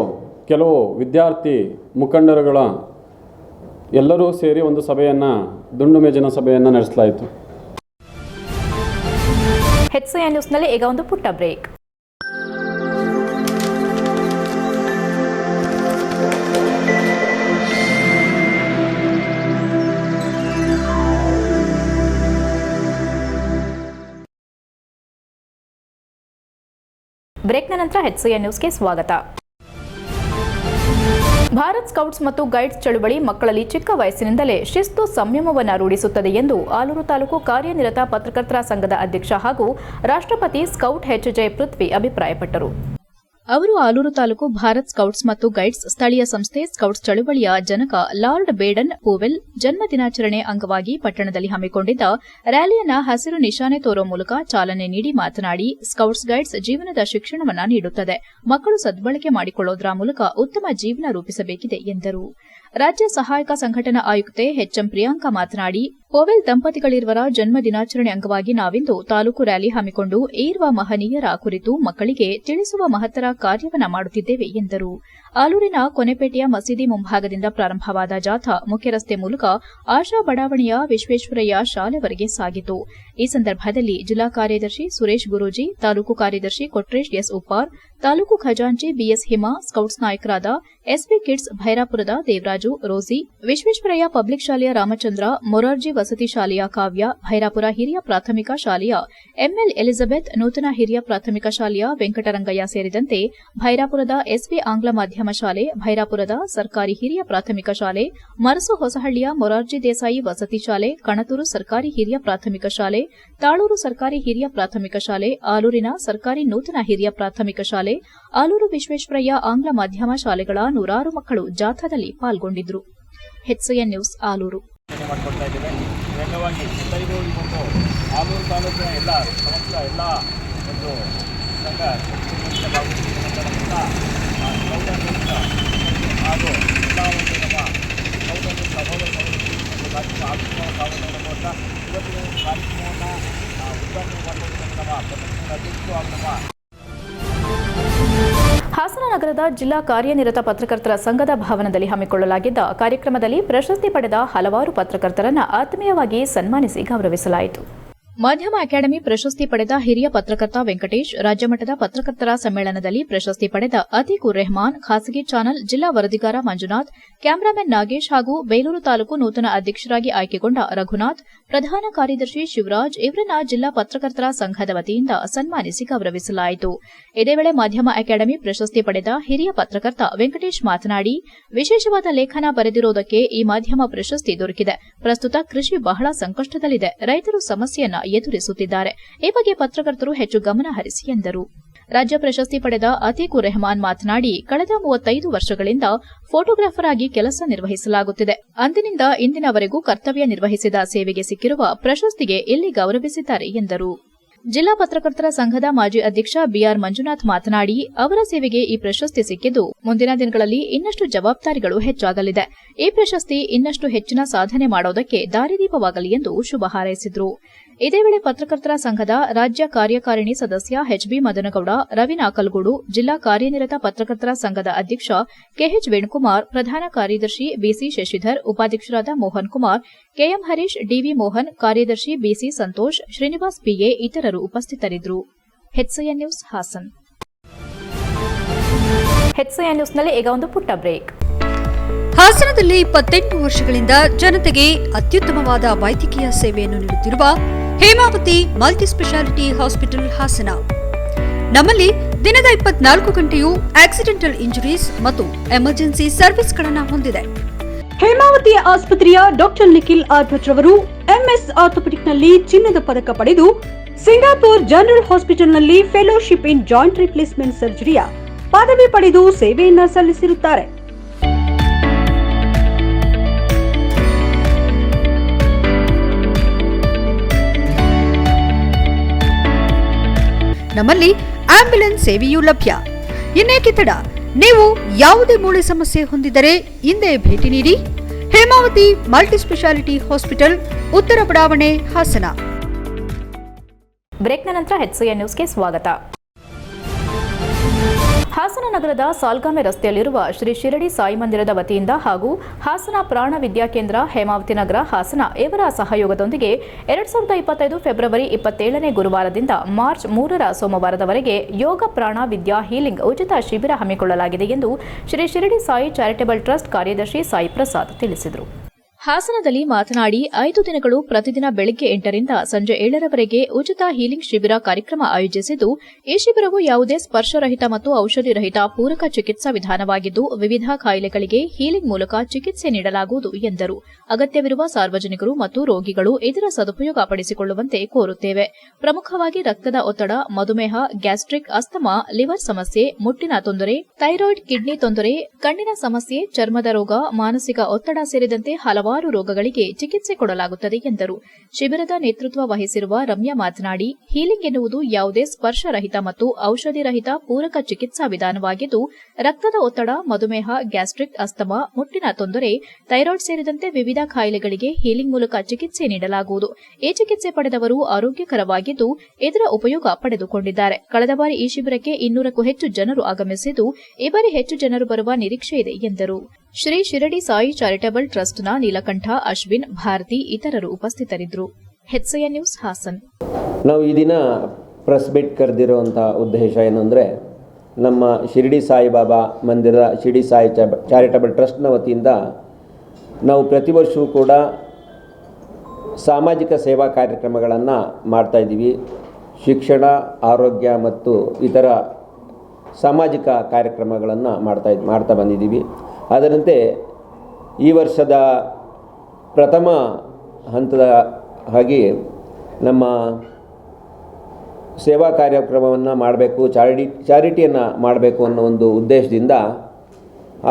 ಕೆಲವು ವಿದ್ಯಾರ್ಥಿ ಮುಖಂಡರುಗಳ ಎಲ್ಲರೂ ಸೇರಿ ಒಂದು ದುಂಡು ಮೇಜಿನ ಸಭೆಯನ್ನು ನಡೆಸಲಾಯಿತು. HCN ನ್ಯೂಸ್ನಲ್ಲಿ ಈಗ ಒಂದು ಪುಟ್ಟ ಬ್ರೇಕ್. ಬ್ರೇಕ್ನ ನಂತರ HCN ನ್ಯೂಸ್ಗೆ ಸ್ವಾಗತ. ಭಾರತ್ ಸ್ಕೌಟ್ಸ್ ಮತ್ತು ಗೈಡ್ಸ್ ಚಳುವಳಿ ಮಕ್ಕಳಲ್ಲಿ ಚಿಕ್ಕ ವಯಸ್ಸಿನಿಂದಲೇ ಶಿಸ್ತು ಸಂಯಮವನ್ನು ರೂಢಿಸುತ್ತದೆ ಎಂದು ಆಲೂರು ತಾಲೂಕು ಕಾರ್ಯನಿರತ ಪತ್ರಕರ್ತರ ಸಂಘದ ಅಧ್ಯಕ್ಷ ಹಾಗೂ ರಾಷ್ಟ್ರಪತಿ ಸ್ಕೌಟ್ HJ ಪೃಥ್ವಿ ಅಭಿಪ್ರಾಯಪಟ್ಟರು. ಅವರು ಆಲೂರು ತಾಲೂಕು ಭಾರತ್ ಸ್ಕೌಟ್ಸ್ ಮತ್ತು ಗೈಡ್ಸ್ ಸ್ಥಳೀಯ ಸಂಸ್ಥೆ ಸ್ಕೌಟ್ಸ್ ಚಳುವಳಿಯ ಜನಕ ಲಾರ್ಡ್ ಬೇಡನ್ ಪೋವೆಲ್ ಜನ್ಮ ದಿನಾಚರಣೆ ಅಂಗವಾಗಿ ಪಟ್ಟಣದಲ್ಲಿ ಹಮ್ಮಿಕೊಂಡಿದ್ದ ರ್ಯಾಲಿಯನ್ನ ಹಸಿರು ನಿಶಾನೆ ತೋರುವ ಮೂಲಕ ಚಾಲನೆ ನೀಡಿ ಮಾತನಾಡಿ, ಸ್ಕೌಟ್ಸ್ ಗೈಡ್ಸ್ ಜೀವನದ ಶಿಕ್ಷಣವನ್ನ ನೀಡುತ್ತದೆ. ಮಕ್ಕಳು ಸದ್ಬಳಕೆ ಮಾಡಿಕೊಳ್ಳುವುದರ ಮೂಲಕ ಉತ್ತಮ ಜೀವನ ರೂಪಿಸಬೇಕಿದೆ ಎಂದರು. ರಾಜ್ಯ ಸಹಾಯಕ ಸಂಘಟನಾ ಆಯುಕ್ತೆ HM ಪ್ರಿಯಾಂಕಾ ಮಾತನಾಡಿ, ಪೋವೆಲ್ ದಂಪತಿಗಳಿರುವರ ಜನ್ಮ ದಿನಾಚರಣೆ ಅಂಗವಾಗಿ ನಾವಿಂದು ತಾಲೂಕು ರ್ಯಾಲಿ ಹಮ್ಮಿಕೊಂಡು ಈರ್ವ ಮಹನೀಯರ ಕುರಿತು ಮಕ್ಕಳಿಗೆ ತಿಳಿಸುವ ಮಹತ್ತರ ಕಾರ್ಯವನ್ನ ಮಾಡುತ್ತಿದ್ದೇವೆ ಎಂದರು. ಆಲೂರಿನ ಕೊನೆಪೇಟೆಯ ಮಸೀದಿ ಮುಂಭಾಗದಿಂದ ಪ್ರಾರಂಭವಾದ ಜಾಥಾ ಮುಖ್ಯ ರಸ್ತೆ ಮೂಲಕ ಆಶಾ ಬಡಾವಣೆಯ ವಿಶ್ವೇಶ್ವರಯ್ಯ ಶಾಲೆವರೆಗೆ ಸಾಗಿತು. ಈ ಸಂದರ್ಭದಲ್ಲಿ ಜಿಲ್ಲಾ ಕಾರ್ಯದರ್ಶಿ ಸುರೇಶ್ ಗುರೂಜಿ, ತಾಲೂಕು ಕಾರ್ಯದರ್ಶಿ ಕೊಟ್ರೇಶ್ S. ಉಪ್ಪಾರ್, ತಾಲೂಕು ಖಜಾಂಚಿ BS. ಹಿಮಾ, ಸ್ಕೌಟ್ಸ್ ನಾಯಕರಾದ SP ಕಿಡ್ಸ್ ಭೈರಾಪುರದ ದೇವರಾಜು, ರೋಸಿ, ವಿಶ್ವೇಶ್ವರಯ್ಯ ಪಬ್ಲಿಕ್ ಶಾಲೆಯ ರಾಮಚಂದ್ರ, ಮೊರಾರ್ಜಿ ವಸತಿ ಶಾಲೆಯ ಕಾವ್ಯ, ಭೈರಾಪುರ ಹಿರಿಯ ಪ್ರಾಥಮಿಕ ಶಾಲೆಯ ML ಎಲಿಜಬೆತ್, ನೂತನ ಹಿರಿಯ ಪ್ರಾಥಮಿಕ ಶಾಲೆಯ ವೆಂಕಟರಂಗಯ್ಯ ಸೇರಿದಂತೆ ಭೈರಾಪುರದ SV ಆಂಗ್ಲ ಮಾಧ್ಯಮ ಶಾಲೆ, ಭೈರಾಪುರದ ಸರ್ಕಾರಿ ಹಿರಿಯ ಪ್ರಾಥಮಿಕ ಶಾಲೆ, ಮರಸು ಹೊಸಹಳ್ಳಿಯ ಮೊರಾರ್ಜಿ ದೇಸಾಯಿ ವಸತಿ ಶಾಲೆ, ಕಣತೂರು ಸರ್ಕಾರಿ ಹಿರಿಯ ಪ್ರಾಥಮಿಕ ಶಾಲೆ, ತಾಳೂರು ಸರ್ಕಾರಿ ಹಿರಿಯ ಪ್ರಾಥಮಿಕ ಶಾಲೆ, ಆಲೂರಿನ ಸರ್ಕಾರಿ ನೂತನ ಹಿರಿಯ ಪ್ರಾಥಮಿಕ ಶಾಲೆ, ಆಲೂರು ವಿಶ್ವೇಶ್ವರಯ್ಯ ಆಂಗ್ಲ ಮಾಧ್ಯಮ ಶಾಲೆಗಳ ನೂರಾರು ಮಕ್ಕಳು ಜಾಥಾದಲ್ಲಿ ಪಾಲ್ಗೊಂಡಿದ್ದರು. HCN news, Alur. ಮಾಡಿಕೊಡ್ತಾ ಇದ್ದೇವೆ. ಈ ಅಂಗವಾಗಿ ಎಲ್ಲರಿಗೂ ಈ ಒಂದು ಆಲೂರು ತಾಲೂಕಿನ ಎಲ್ಲ ಸಮಸ್ತ ಎಲ್ಲ ಒಂದು ಸಂಘ ಭಾಗವಹಿಸಿದ ಹಾಗೂ ಎಲ್ಲ ಒಂದು ನಮ್ಮ ಸೌಲಭ್ಯ ಸಹೋದರಗಳು ಕಾರ್ಯಕ್ರಮ ಆತ್ಮ ಭಾವನೆಗಳ ಮೂಲಕ ಇವತ್ತಿನ ಕಾರ್ಯಕ್ರಮವನ್ನು ಉದ್ಘಾಟನೆ ಮಾಡಿಕೊಂಡು ನಮ್ಮ ಅಧ್ಯಕ್ಷರು ಹಾಗೂ ನಮ್ಮ ಹಾಸನ ನಗರದ ಜಿಲ್ಲಾ ಕಾರ್ಯನಿರತ ಪತ್ರಕರ್ತರ ಸಂಘದ ಭವನದಲ್ಲಿ ಹಮ್ಮಿಕೊಳ್ಳಲಾಗಿದ್ದ ಕಾರ್ಯಕ್ರಮದಲ್ಲಿ ಪ್ರಶಸ್ತಿ ಪಡೆದ ಹಲವಾರು ಪತ್ರಕರ್ತರನ್ನು ಆತ್ಮೀಯವಾಗಿ ಸನ್ಮಾನಿಸಿ ಗೌರವಿಸಲಾಯಿತು. ಮಾಧ್ಯಮ ಅಕಾಡೆಮಿ ಪ್ರಶಸ್ತಿ ಪಡೆದ ಹಿರಿಯ ಪತ್ರಕರ್ತ ವೆಂಕಟೇಶ್, ರಾಜ್ಯಮಟ್ಟದ ಪತ್ರಕರ್ತರ ಸಮ್ಮೇಳನದಲ್ಲಿ ಪ್ರಶಸ್ತಿ ಪಡೆದ ಅತೀಕುರ್ ರೆಹಮಾನ್, ಖಾಸಗಿ ಚಾನೆಲ್ ಜಿಲ್ಲಾ ವರದಿಗಾರ ಮಂಜುನಾಥ್, ಕ್ಯಾಮರಾಮನ್ ನಾಗೇಶ್ ಹಾಗೂ ಬೇಲೂರು ತಾಲೂಕು ನೂತನ ಅಧ್ಯಕ್ಷರಾಗಿ ಆಯ್ಕೆಗೊಂಡ ರಘುನಾಥ್, ಪ್ರಧಾನ ಕಾರ್ಯದರ್ಶಿ ಶಿವರಾಜ್ ಇವರನ್ನ ಜಿಲ್ಲಾ ಪತ್ರಕರ್ತರ ಸಂಘದ ವತಿಯಿಂದ ಸನ್ಮಾನಿಸಿ ಗೌರವಿಸಲಾಯಿತು. ಇದೇ ವೇಳೆ ಮಾಧ್ಯಮ ಅಕಾಡೆಮಿ ಪ್ರಶಸ್ತಿ ಪಡೆದ ಹಿರಿಯ ಪತ್ರಕರ್ತ ವೆಂಕಟೇಶ್ ಮಾತನಾಡಿ, ವಿಶೇಷವಾದ ಲೇಖನ ಬರೆದಿರುವುದಕ್ಕೆ ಈ ಮಾಧ್ಯಮ ಪ್ರಶಸ್ತಿ ದೊರಕಿದೆ. ಪ್ರಸ್ತುತ ಕೃಷಿ ಬಹಳ ಸಂಕಷ್ಟದಲ್ಲಿದೆ. ರೈತರು ಸಮಸ್ಯೆಯನ್ನ ಎದುರಿಸುತ್ತಿದ್ದಾರೆ. ಈ ಬಗ್ಗೆ ಪತ್ರಕರ್ತರು ಹೆಚ್ಚು ಗಮನ ಹರಿಸಿ ಎಂದರು. ರಾಜ್ಯ ಪ್ರಶಸ್ತಿ ಪಡೆದ ಅತೀಕುರ್ ರೆಹಮಾನ್ ಮಾತನಾಡಿ, ಕಳೆದ 35 ವರ್ಷಗಳಿಂದ ಫೋಟೋಗ್ರಾಫರ್ ಆಗಿ ಕೆಲಸ ನಿರ್ವಹಿಸಲಾಗುತ್ತಿದೆ. ಅಂದಿನಿಂದ ಇಂದಿನವರೆಗೂ ಕರ್ತವ್ಯ ನಿರ್ವಹಿಸಿದ ಸೇವೆಗೆ ಸಿಕ್ಕಿರುವ ಪ್ರಶಸ್ತಿಗೆ ಇಲ್ಲಿ ಗೌರವಿಸಿದ್ದಾರೆ ಎಂದರು. ಜಿಲ್ಲಾ ಪತ್ರಕರ್ತರ ಸಂಘದ ಮಾಜಿ ಅಧ್ಯಕ್ಷ ಬಿಆರ್ ಮಂಜುನಾಥ್ ಮಾತನಾಡಿ, ಅವರ ಸೇವೆಗೆ ಈ ಪ್ರಶಸ್ತಿ ಸಿಕ್ಕಿದ್ದು ಮುಂದಿನ ದಿನಗಳಲ್ಲಿ ಇನ್ನಷ್ಟು ಜವಾಬ್ದಾರಿಗಳು ಹೆಚ್ಚಾಗಲಿದೆ. ಈ ಪ್ರಶಸ್ತಿ ಇನ್ನಷ್ಟು ಹೆಚ್ಚಿನ ಸಾಧನೆ ಮಾಡೋದಕ್ಕೆ ದಾರಿದೀಪವಾಗಲಿ ಎಂದು ಶುಭ ಹಾರೈಸಿದರು. ಇದೇ ವೇಳೆ ಪತ್ರಕರ್ತರ ಸಂಘದ ರಾಜ್ಯ ಕಾರ್ಯಕಾರಿಣಿ ಸದಸ್ಯ ಎಚ್ಬಿ ಮದನಗೌಡ, ರವಿ ನಾಕಲ್ಗೂಡು, ಜಿಲ್ಲಾ ಕಾರ್ಯನಿರತ ಪತ್ರಕರ್ತರ ಸಂಘದ ಅಧ್ಯಕ್ಷ ಕೆಎಚ್ ವೇಣುಕುಮಾರ್, ಪ್ರಧಾನ ಕಾರ್ಯದರ್ಶಿ ಬಿಸಿ ಶಶಿಧರ್, ಉಪಾಧ್ಯಕ್ಷರಾದ ಮೋಹನ್ ಕುಮಾರ್, ಕೆಎಂ ಹರೀಶ್, ಡಿವಿ ಮೋಹನ್, ಕಾರ್ಯದರ್ಶಿ ಬಿಸಿ ಸಂತೋಷ್, ಶ್ರೀನಿವಾಸ್ ಪಿಎ ಇತರರು ಉಪಸ್ಥಿತರಿದ್ದರು. HCN news Hassan. HCN ನ್ಯೂಸ್ನಲ್ಲಿ ಈಗ ಒಂದು ಪುಟ್ಟ ಬ್ರೇಕ್. ಹಾಸನದಲ್ಲಿ 28 ವರ್ಷಗಳಿಂದ ಜನತೆಗೆ ಅತ್ಯುತ್ತಮವಾದ ವೈದ್ಯಕೀಯ ಸೇವೆಯನ್ನು ನೀಡುತ್ತಿರುವ ಹೇಮಾವತಿ ಮಲ್ಟಿಸ್ಪೆಷಾಲಿಟಿ ಹಾಸ್ಪಿಟಲ್ ಹಾಸನ. ನಮ್ಮಲ್ಲಿ ದಿನದ 24 ಗಂಟೆಯೂ ಆಕ್ಸಿಡೆಂಟಲ್ ಇಂಜುರೀಸ್ ಮತ್ತು ಎಮರ್ಜೆನ್ಸಿ ಸರ್ವಿಸ್ಗಳನ್ನು ಹೊಂದಿದೆ. ಹೇಮಾವತಿ ಆಸ್ಪತ್ರೆಯ ಡಾಕ್ಟರ್ ನಿಖಿಲ್ ಆರ್ ಭಟ್ ರವರು ಎಂಎಸ್ ಆರ್ಥೋಪೆಡಿಕ್ನಲ್ಲಿ ಚಿನ್ನದ ಪದಕ ಪಡೆದು ಸಿಂಗಾಪುರ್ ಜನರಲ್ ಹಾಸ್ಪಿಟಲ್ನಲ್ಲಿ ಫೆಲೋಶಿಪ್ ಇನ್ ಜಾಯಿಂಟ್ ರಿಪ್ಲೇಸ್ಮೆಂಟ್ ಸರ್ಜರಿಯ ಪದವಿ ಪಡೆದು ಸೇವೆಯನ್ನ ಸಲ್ಲಿಸಿರುತ್ತಾರೆ. ನಮ್ಮಲ್ಲಿ ಆಂಬ್ಯುಲೆನ್ಸ್ ಸೇವೆಯೂ ಲಭ್ಯ. ಇನ್ನೇಕೆ ತಡ? ನೀವು ಯಾವುದೇ ಮೂಳೆ ಸಮಸ್ಯೆ ಹೊಂದಿದ್ದರೆ ಹಿಂದೆ ಭೇಟಿ ನೀಡಿ. ಹೇಮಾವತಿ ಮಲ್ಟಿಸ್ಪೆಷಾಲಿಟಿ ಹಾಸ್ಪಿಟಲ್, ಉತ್ತರ ಬಡಾವಣೆ, ಹಾಸನ. ಬ್ರೇಕ್ನ ನಂತರ HCN ನ್ಯೂಸ್ಗೆ ಸ್ವಾಗತ. ಹಾಸನ ನಗರದ ಸಾಲ್ಗಾಮೆ ರಸ್ತೆಯಲ್ಲಿರುವ ಶ್ರೀ ಶಿರಡಿ ಸಾಯಿ ಮಂದಿರದ ವತಿಯಿಂದ ಹಾಗೂ ಹಾಸನ ಪ್ರಾಣ ವಿದ್ಯಾ ಕೇಂದ್ರ ಹೇಮಾವತಿ ನಗರ ಹಾಸನ ಇವರ ಸಹಯೋಗದೊಂದಿಗೆ 2025 ಫೆಬ್ರವರಿ 27ನೇ ಗುರುವಾರದಿಂದ ಮಾರ್ಚ್ 3ರ ಸೋಮವಾರದವರೆಗೆ ಯೋಗ ಪ್ರಾಣ ವಿದ್ಯಾ ಹೀಲಿಂಗ್ ಉಚಿತ ಶಿಬಿರ ಹಮ್ಮಿಕೊಳ್ಳಲಾಗಿದೆ ಎಂದು ಶ್ರೀ ಶಿರಡಿ ಸಾಯಿ ಚಾರಿಟೇಬಲ್ ಟ್ರಸ್ಟ್ ಕಾರ್ಯದರ್ಶಿ ಸಾಯಿ ಪ್ರಸಾದ್ ತಿಳಿಸಿದರು. ಹಾಸನದಲ್ಲಿ ಮಾತನಾಡಿ, 5 ದಿನಗಳು ಪ್ರತಿದಿನ ಬೆಳಗ್ಗೆ 8ರಿಂದ ಸಂಜೆ 7ರವರೆಗೆ ಉಚಿತ ಹೀಲಿಂಗ್ ಶಿಬಿರ ಕಾರ್ಯಕ್ರಮ ಆಯೋಜಿಸಿದ್ದು, ಈ ಶಿಬಿರವು ಯಾವುದೇ ಸ್ಪರ್ಶರಹಿತ ಮತ್ತು ಔಷಧಿ ರಹಿತ ಪೂರಕ ಚಿಕಿತ್ಸಾ ವಿಧಾನವಾಗಿದ್ದು, ವಿವಿಧ ಕಾಯಿಲೆಗಳಿಗೆ ಹೀಲಿಂಗ್ ಮೂಲಕ ಚಿಕಿತ್ಸೆ ನೀಡಲಾಗುವುದು ಎಂದರು. ಅಗತ್ಯವಿರುವ ಸಾರ್ವಜನಿಕರು ಮತ್ತು ರೋಗಿಗಳು ಇದರ ಸದುಪಯೋಗ ಪಡಿಸಿಕೊಳ್ಳುವಂತೆ ಕೋರುತ್ತೇವೆ. ಪ್ರಮುಖವಾಗಿ ರಕ್ತದ ಒತ್ತಡ, ಮಧುಮೇಹ, ಗ್ಯಾಸ್ಟ್ರಿಕ್, ಅಸ್ತಮಾ, ಲಿವರ್ ಸಮಸ್ಯೆ, ಮುಟ್ಟಿನ ತೊಂದರೆ, ಥೈರಾಯ್ಡ್, ಕಿಡ್ನಿ ತೊಂದರೆ, ಕಣ್ಣಿನ ಸಮಸ್ಯೆ, ಚರ್ಮದ ರೋಗ, ಮಾನಸಿಕ ಒತ್ತಡ ಸೇರಿದಂತೆ ಹಲವಾರು ರೋಗಗಳಿಗೆ ಚಿಕಿತ್ಸೆ ಕೊಡಲಾಗುತ್ತದೆ ಎಂದರು. ಶಿಬಿರದ ನೇತೃತ್ವ ವಹಿಸಿರುವ ರಮ್ಯಾ ಮಾತನಾಡಿ, ಹೀಲಿಂಗ್ ಎನ್ನುವುದು ಯಾವುದೇ ಸ್ಪರ್ಶರಹಿತ ಮತ್ತು ಔಷಧಿ ರಹಿತ ಪೂರಕ ಚಿಕಿತ್ಸಾ ವಿಧಾನವಾಗಿದ್ದು, ರಕ್ತದ ಒತ್ತಡ, ಮಧುಮೇಹ, ಗ್ಯಾಸ್ಟ್ರಿಕ್, ಅಸ್ತಮಾ, ಮುಟ್ಟಿನ ತೊಂದರೆ, ಥೈರಾಯ್ಡ್ ಸೇರಿದಂತೆ ವಿವಿಧ ಕಾಯಿಲೆಗಳಿಗೆ ಹೀಲಿಂಗ್ ಮೂಲಕ ಚಿಕಿತ್ಸೆ ನೀಡಲಾಗುವುದು. ಈ ಚಿಕಿತ್ಸೆ ಪಡೆದವರು ಆರೋಗ್ಯಕರವಾಗಿದ್ದು, ಇದರ ಉಪಯೋಗ ಪಡೆದುಕೊಂಡಿದ್ದಾರೆ. ಕಳೆದ ಬಾರಿ ಈ ಶಿಬಿರಕ್ಕೆ 200ಕ್ಕೂ ಹೆಚ್ಚು ಜನರು ಆಗಮಿಸಿದ್ದು, ಈ ಬಾರಿ ಹೆಚ್ಚು ಜನರು ಬರುವ ನಿರೀಕ್ಷೆ ಇದೆ ಎಂದರು. ಶ್ರೀ ಶಿರಡಿ ಸಾಯಿ ಚಾರಿಟೇಬಲ್ ಟ್ರಸ್ಟ್ನ ನೀಲಕಂಠ, ಅಶ್ವಿನ್, ಭಾರತಿ ಇತರರು ಉಪಸ್ಥಿತರಿದ್ದರು. HCN news Hassan. ನಾವು ಈ ದಿನ ಪ್ರೆಸ್ ಮೀಟ್ ಕರೆದಿರುವಂಥ ಉದ್ದೇಶ ಏನು ಅಂದರೆ, ನಮ್ಮ ಶಿರಡಿ ಸಾಯಿಬಾಬಾ ಮಂದಿರ ಶಿರಡಿ ಸಾಯಿ ಚಾರಿಟೇಬಲ್ ಟ್ರಸ್ಟ್ನ ವತಿಯಿಂದ ನಾವು ಪ್ರತಿ ವರ್ಷವೂ ಕೂಡ ಸಾಮಾಜಿಕ ಸೇವಾ ಕಾರ್ಯಕ್ರಮಗಳನ್ನು ಮಾಡ್ತಾಯಿದ್ದೀವಿ. ಶಿಕ್ಷಣ, ಆರೋಗ್ಯ ಮತ್ತು ಇತರ ಸಾಮಾಜಿಕ ಕಾರ್ಯಕ್ರಮಗಳನ್ನು ಮಾಡ್ತಾ ಬಂದಿದ್ದೀವಿ. ಅದರಂತೆ ಈ ವರ್ಷದ ಪ್ರಥಮ ಹಂತದ ಹಾಗೆ ನಮ್ಮ ಸೇವಾ ಕಾರ್ಯಕ್ರಮವನ್ನು ಮಾಡಬೇಕು, ಚಾರಿಟಿಯನ್ನು ಮಾಡಬೇಕು ಅನ್ನೋ ಒಂದು ಉದ್ದೇಶದಿಂದ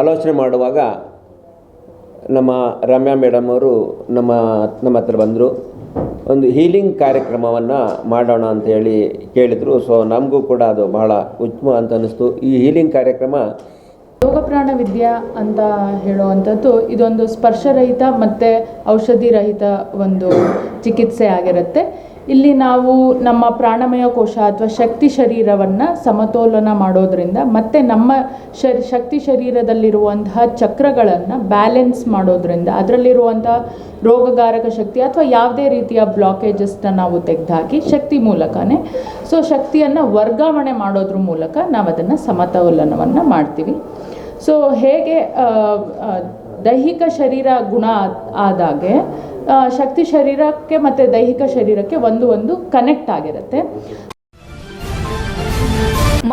ಆಲೋಚನೆ ಮಾಡುವಾಗ ನಮ್ಮ ರಮ್ಯಾ ಮೇಡಮ್ ಅವರು ನಮ್ಮ ಹತ್ರ ಬಂದರು. ಒಂದು ಹೀಲಿಂಗ್ ಕಾರ್ಯಕ್ರಮವನ್ನು ಮಾಡೋಣ ಅಂತ ಹೇಳಿ ಕೇಳಿದರು. ಸೊ ನಮಗೂ ಕೂಡ ಅದು ಬಹಳ ಉತ್ತಮ ಅಂತ ಅನ್ನಿಸ್ತು. ಈ ಹೀಲಿಂಗ್ ಕಾರ್ಯಕ್ರಮ ಯೋಗ ಪ್ರಾಣ ವಿದ್ಯಾ ಅಂತ ಹೇಳುವಂಥದ್ದು ಇದೊಂದು ಸ್ಪರ್ಶರಹಿತ ಮತ್ತು ಔಷಧಿ ರಹಿತ ಒಂದು ಚಿಕಿತ್ಸೆ ಆಗಿರುತ್ತೆ. ಇಲ್ಲಿ ನಾವು ನಮ್ಮ ಪ್ರಾಣಮಯ ಕೋಶ ಅಥವಾ ಶಕ್ತಿ ಶರೀರವನ್ನು ಸಮತೋಲನ ಮಾಡೋದ್ರಿಂದ ಮತ್ತು ನಮ್ಮ ಶಕ್ತಿ ಶರೀರದಲ್ಲಿರುವಂತಹ ಚಕ್ರಗಳನ್ನು ಬ್ಯಾಲೆನ್ಸ್ ಮಾಡೋದ್ರಿಂದ ಅದರಲ್ಲಿರುವಂತಹ ರೋಗಗಾರಕ ಶಕ್ತಿ ಅಥವಾ ಯಾವುದೇ ರೀತಿಯ ಬ್ಲಾಕೇಜಸ್ನ ನಾವು ತೆಗೆದುಹಾಕಿ ಶಕ್ತಿ ಮೂಲಕನೇ ಶಕ್ತಿಯನ್ನು ವರ್ಗಾವಣೆ ಮಾಡೋದ್ರ ಮೂಲಕ ನಾವು ಅದನ್ನು ಸಮತೋಲನವನ್ನು ಮಾಡ್ತೀವಿ. ಸೊ ಹೇಗೆ ದೈಹಿಕ ಶರೀರ ಗುಣ ಆದಾಗೆ ಶಕ್ತಿ ಶರೀರಕ್ಕೆ ಮತ್ತು ದೈಹಿಕ ಶರೀರಕ್ಕೆ ಒಂದು ಕನೆಕ್ಟ್ ಆಗಿರುತ್ತೆ.